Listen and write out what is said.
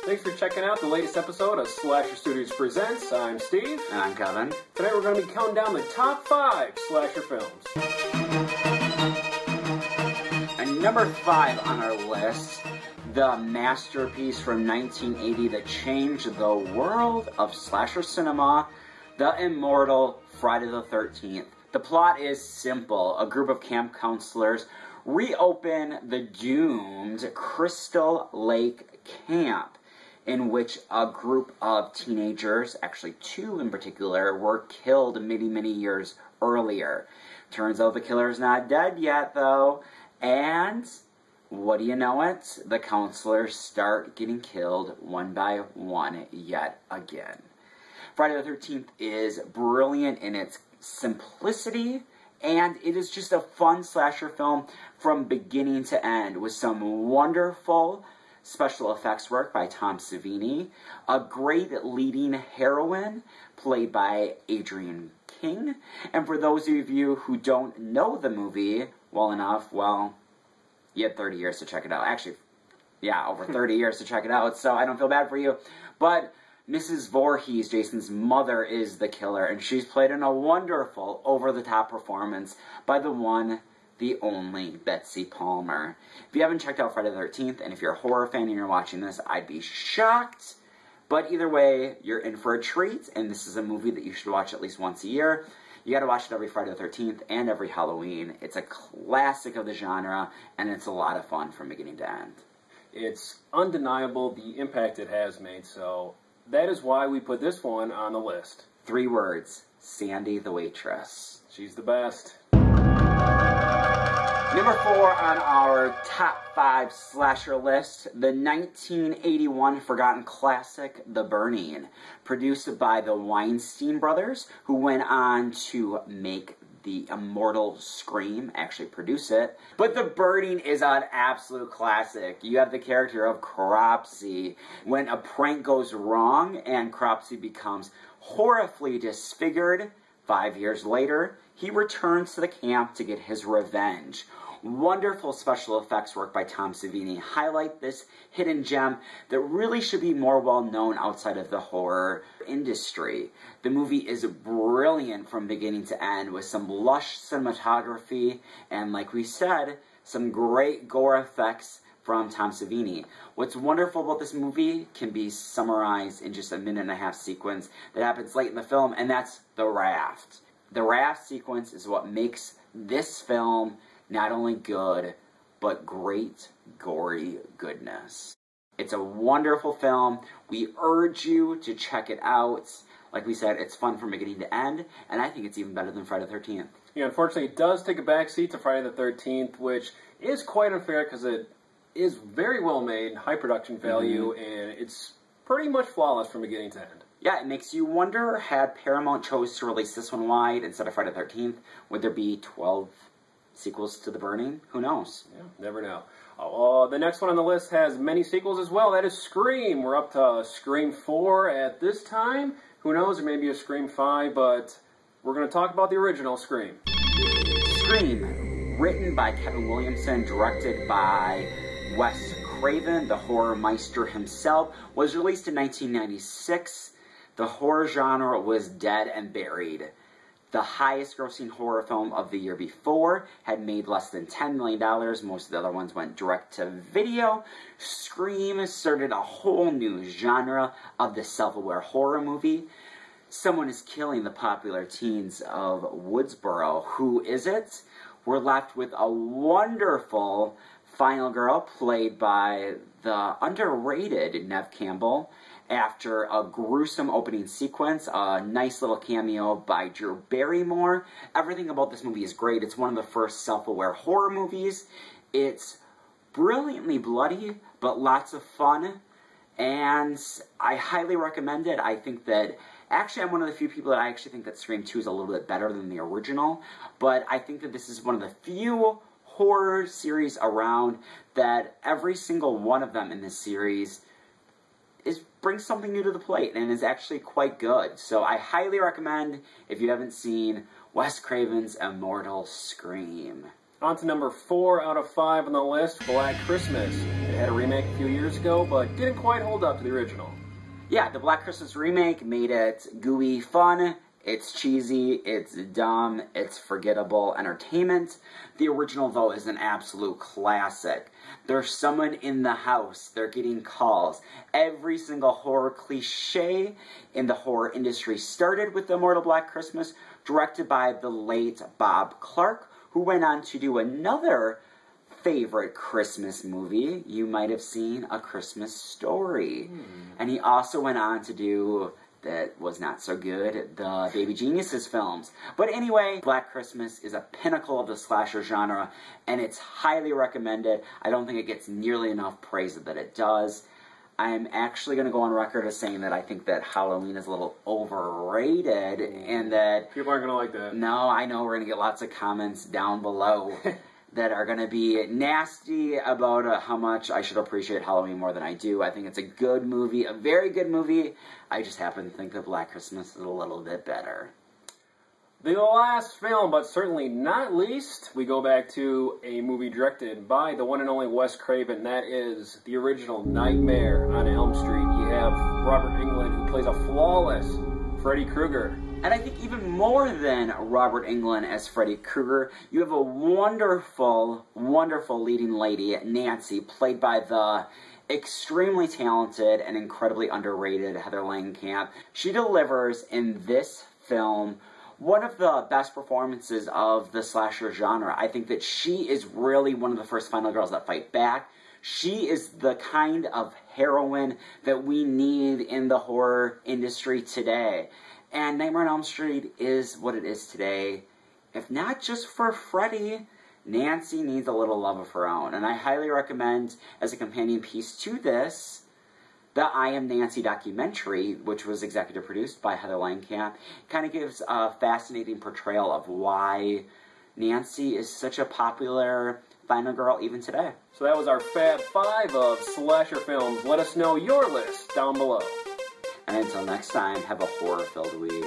Thanks for checking out the latest episode of Slasher Studios Presents. I'm Steve. And I'm Kevin. Tonight we're going to be counting down the top 5 slasher films. And number 5 on our list, the masterpiece from 1980 that changed the world of slasher cinema, the immortal Friday the 13th. The plot is simple. A group of camp counselors reopen the doomed Crystal Lake Camp, in which a group of teenagers, actually 2 in particular, were killed many years earlier. Turns out the killer's not dead yet, though, and what do you know it? The counselors start getting killed one by one yet again. Friday the 13th is brilliant in its simplicity, and it is just a fun slasher film from beginning to end, with some wonderful special effects work by Tom Savini, a great leading heroine played by Adrienne King, and for those of you who don't know the movie well enough, well, you had 30 years to check it out. Actually, yeah, over 30 years to check it out, so I don't feel bad for you. But Mrs. Voorhees, Jason's mother, is the killer, and she's played in a wonderful, over-the-top performance by the one, the only Betsy Palmer. If you haven't checked out Friday the 13th, and if you're a horror fan and you're watching this, I'd be shocked. But either way, you're in for a treat, and this is a movie that you should watch at least once a year. You gotta watch it every Friday the 13th and every Halloween. It's a classic of the genre, and it's a lot of fun from beginning to end. It's undeniable the impact it has made, so that is why we put this one on the list. 3 words: Sandy the waitress. She's the best. Number 4 on our top 5 slasher list, the 1981 forgotten classic, The Burning, produced by the Weinstein brothers, who went on to make the immortal Scream, actually produce it. But The Burning is an absolute classic. You have the character of Cropsey. When a prank goes wrong and Cropsey becomes horribly disfigured, 5 years later, he returns to the camp to get his revenge. Wonderful special effects work by Tom Savini highlight this hidden gem that really should be more well known outside of the horror industry. The movie is brilliant from beginning to end, with some lush cinematography and, like we said, some great gore effects from Tom Savini. What's wonderful about this movie can be summarized in just a 1.5-minute sequence that happens late in the film, and that's the raft. The raft sequence is what makes this film not only good, but great, gory goodness. It's a wonderful film. We urge you to check it out. Like we said, it's fun from beginning to end, and I think it's even better than Friday the 13th. Yeah, unfortunately, it does take a backseat to Friday the 13th, which is quite unfair because it is very well made, high production value, and it's pretty much flawless from beginning to end. Yeah, it makes you wonder, had Paramount chose to release this one wide instead of Friday the 13th, would there be 12 sequels to The Burning? Who knows? Yeah, never know. The next one on the list has many sequels as well. That is Scream. We're up to Scream 4 at this time. Who knows, there may be a Scream 5, but we're going to talk about the original Scream. Scream, written by Kevin Williamson, directed by Wes Craven, the horror meister himself, was released in 1996. The horror genre was dead and buried. The highest grossing horror film of the year before had made less than $10 million. Most of the other ones went direct to video. Scream started a whole new genre of the self-aware horror movie. Someone is killing the popular teens of Woodsboro. Who is it? We're left with a wonderful final girl played by the underrated Neve Campbell. After a gruesome opening sequence, a nice little cameo by Drew Barrymore. Everything about this movie is great. It's one of the first self-aware horror movies. It's brilliantly bloody, but lots of fun. And I highly recommend it. I think that, actually, I'm one of the few people that I actually think that Scream 2 is a little bit better than the original. But I think that this is one of the few horror series around that every single one of them in this series brings something new to the plate and is actually quite good. So I highly recommend, if you haven't seen, Wes Craven's immortal Scream. On to number 4 out of 5 on the list, Black Christmas. It had a remake a few years ago, but didn't quite hold up to the original. Yeah, the Black Christmas remake made it gooey fun. It's cheesy, it's dumb, it's forgettable entertainment. The original, though, is an absolute classic. There's someone in the house, they're getting calls. Every single horror cliche in the horror industry started with The Immortal Black Christmas, directed by the late Bob Clark, who went on to do another favorite Christmas movie you might have seen, A Christmas Story. And he also went on to do, that was not so good, the Baby Geniuses films. But anyway, Black Christmas is a pinnacle of the slasher genre, and it's highly recommended. I don't think it gets nearly enough praise that it does. I'm actually going to go on record as saying that I think that Halloween is a little overrated, and that... People aren't going to like that. No, I know we're going to get lots of comments down below that are going to be nasty about how much I should appreciate Halloween more than I do. I think it's a good movie, a very good movie. I just happen to think that Black Christmas is a little bit better. The last film, but certainly not least, we go back to a movie directed by the one and only Wes Craven. That is the original Nightmare on Elm Street. You have Robert Englund, who plays a flawless Freddy Krueger. And I think even more than Robert Englund as Freddy Krueger, you have a wonderful, wonderful leading lady, Nancy, played by the extremely talented and incredibly underrated Heather Langenkamp. She delivers in this film one of the best performances of the slasher genre. I think that she is really one of the first final girls that fight back. She is the kind of heroine that we need in the horror industry today. And Nightmare on Elm Street is what it is today. If not just for Freddy, Nancy needs a little love of her own. And I highly recommend, as a companion piece to this, the I Am Nancy documentary, which was executive produced by Heather Langenkamp. Kind of gives a fascinating portrayal of why Nancy is such a popular final girl even today. So that was our Fab 5 of slasher films. Let us know your list down below. And until next time, have a horror-filled week.